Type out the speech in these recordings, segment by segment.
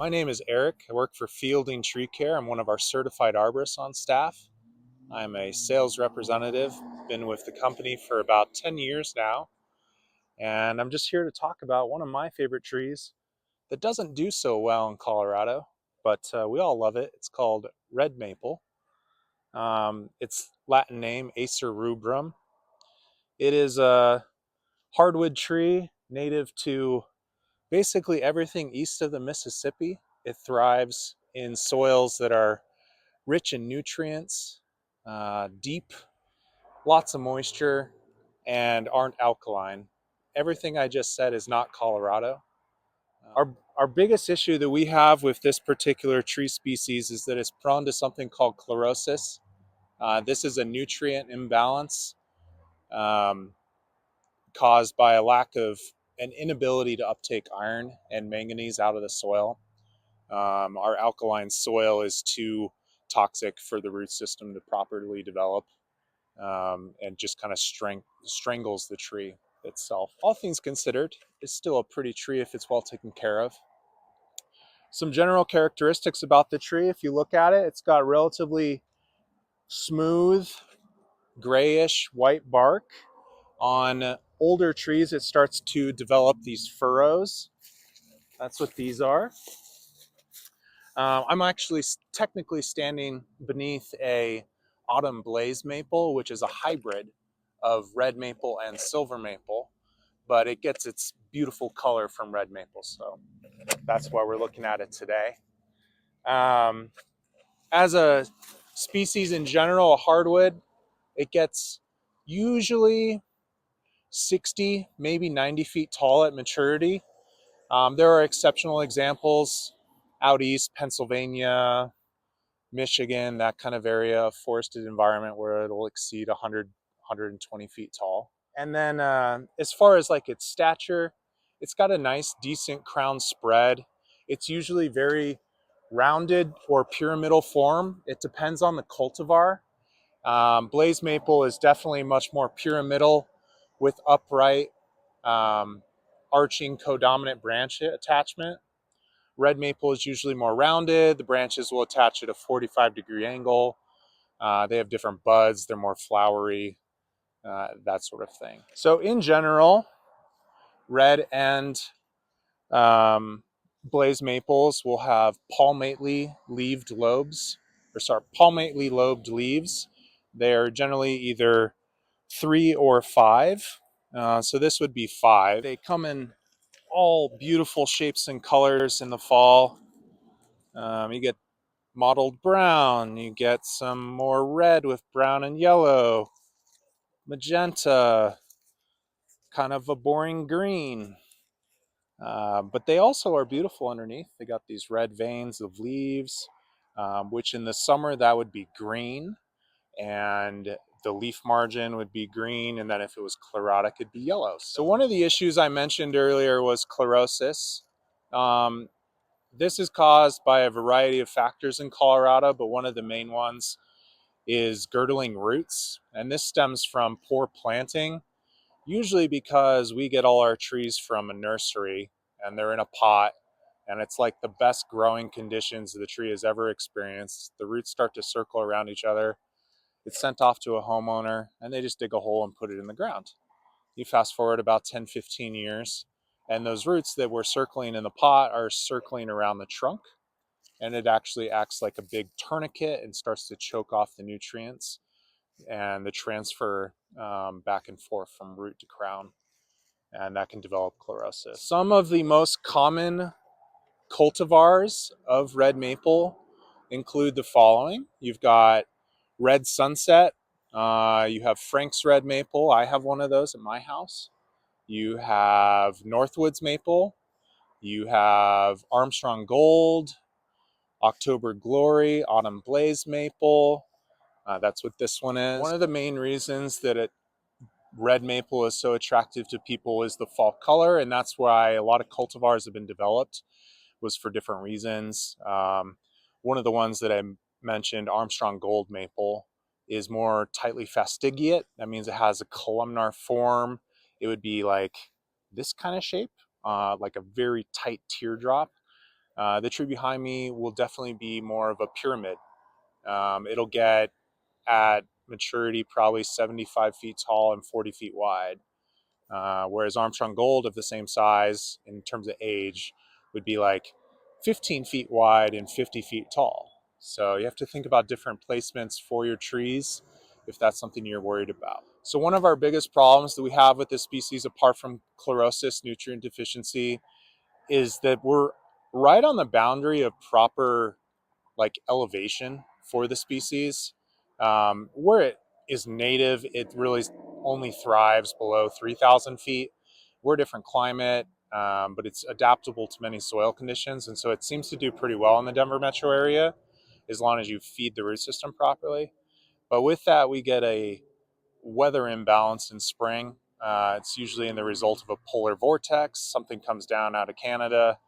My name is Eric. I work for Fielding Tree Care. I'm one of our certified arborists on staff. I'm a sales representative, been with the company for about 10 years now, and I'm just here to talk about one of my favorite trees that doesn't do so well in Colorado, but we all love it. It's called red maple. Its Latin name, Acer rubrum. It is a hardwood tree native to basically everything east of the Mississippi. It thrives in soils that are rich in nutrients, deep, lots of moisture, and aren't alkaline. Everything I just said is not Colorado. Our biggest issue that we have with this particular tree species is that it's prone to something called chlorosis. This is a nutrient imbalance um, caused by a lack of an inability to uptake iron and manganese out of the soil. Our alkaline soil is too toxic for the root system to properly develop, and just kind of strangles the tree itself. All things considered, it's still a pretty tree if it's well taken care of. Some general characteristics about the tree: if you look at it, it's got relatively smooth, grayish white bark. On older trees, it starts to develop these furrows. That's what these are. I'm actually technically standing beneath a autumn blaze maple, which is a hybrid of red maple and silver maple, but it gets its beautiful color from red maple, so that's why we're looking at it today. As a species in general, a hardwood, it gets usually 60, maybe 90 feet tall at maturity. There are exceptional examples out east, Pennsylvania, Michigan, that kind of area, of forested environment where it'll exceed 100, 120 feet tall. And then as far as like its stature, it's got a nice, decent crown spread. It's usually very rounded or pyramidal form. It depends on the cultivar. Blaze maple is definitely much more pyramidal with upright, arching codominant branch attachment. Red maple is usually more rounded. The branches will attach at a 45-degree angle. They have different buds. They're more flowery, that sort of thing. So in general, red and blaze maples will have palmately leaved lobes, or sorry, palmately lobed leaves. They're generally either 3 or 5. So this would be 5. They come in all beautiful shapes and colors in the fall. You get mottled brown, you get some more red with brown and yellow, magenta, kind of a boring green. But they also are beautiful underneath. They got these red veins of leaves, which in the summer that would be green, and the leaf margin would be green, and then if it was chlorotic, it'd be yellow. So one of the issues I mentioned earlier was chlorosis. This is caused by a variety of factors in Colorado, but one of the main ones is girdling roots. And this stems from poor planting, usually because we get all our trees from a nursery and they're in a pot, and it's like the best growing conditions the tree has ever experienced. The roots start to circle around each other. It's sent off to a homeowner and they just dig a hole and put it in the ground. You fast forward about 10, 15 years, and those roots that were circling in the pot are circling around the trunk, and it actually acts like a big tourniquet and starts to choke off the nutrients and the transfer back and forth from root to crown, and that can develop chlorosis. Some of the most common cultivars of red maple include the following. You've got red sunset, you have Frank's red maple. I have one of those at my house. You have Northwoods maple, you have Armstrong Gold, October Glory, Autumn Blaze maple. That's what this one is. One of the main reasons that red maple is so attractive to people is the fall color, and that's why a lot of cultivars have been developed, was for different reasons. One of the ones that I mentioned, Armstrong Gold maple, is more tightly fastigiate. That means it has a columnar form. It would be like this kind of shape, like a very tight teardrop. The tree behind me will definitely be more of a pyramid. It'll get at maturity probably 75 feet tall and 40 feet wide. Whereas Armstrong Gold of the same size in terms of age would be like 15 feet wide and 50 feet tall. So you have to think about different placements for your trees if that's something you're worried about. So one of our biggest problems that we have with this species, apart from chlorosis, nutrient deficiency, is that we're right on the boundary of proper like elevation for the species. Where it is native, it really only thrives below 3,000 feet. We're a different climate, but it's adaptable to many soil conditions. And so it seems to do pretty well in the Denver metro area as long as you feed the root system properly. But with that, we get a weather imbalance in spring. It's usually in the result of a polar vortex. Something comes down out of Canada,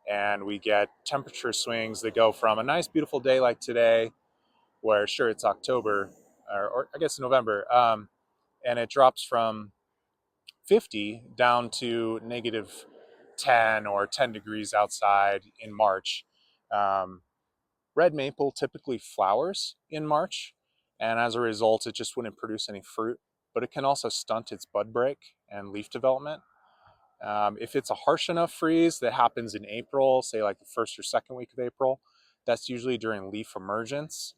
and we get temperature swings that go from a nice, beautiful day like today, where sure it's October or I guess November, and it drops from 50 down to negative 10 or 10 degrees outside in March. Um, Red maple typically flowers in March, and as a result, it just wouldn't produce any fruit, but it can also stunt its bud break and leaf development. If it's a harsh enough freeze that happens in April, say like the first or second week of April, that's usually during leaf emergence.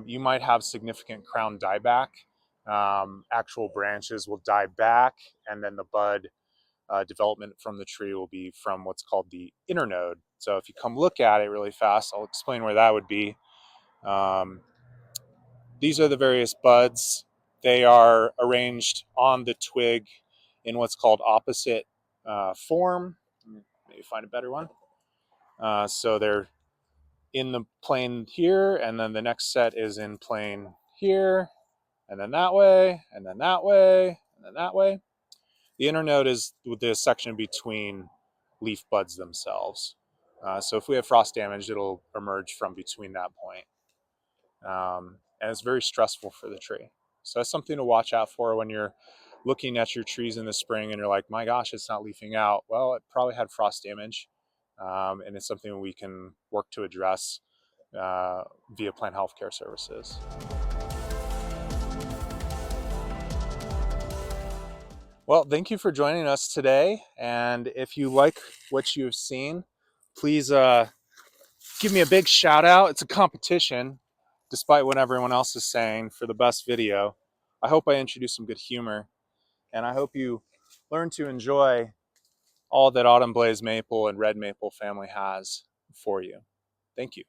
You might have significant crown dieback. Actual branches will die back, and then the bud development from the tree will be from what's called the internode. So if you come look at it really fast, I'll explain where that would be. Um, these are the various buds. They are arranged on the twig in what's called opposite form. Maybe find a better one. So they're in the plane here, and then the next set is in plane here, and then that way, and then that way, and then that way. The internode is the section between leaf buds themselves. So if we have frost damage, it'll emerge from between that point. And it's very stressful for the tree. So that's something to watch out for when you're looking at your trees in the spring and you're like, my gosh, it's not leafing out. Well, it probably had frost damage, and it's something we can work to address via plant health care services. Well, thank you for joining us today. And if you like what you've seen, please give me a big shout out. It's a competition, despite what everyone else is saying, for the best video. I hope I introduced some good humor, and I hope you learn to enjoy all that autumn blaze maple and red maple family has for you. Thank you.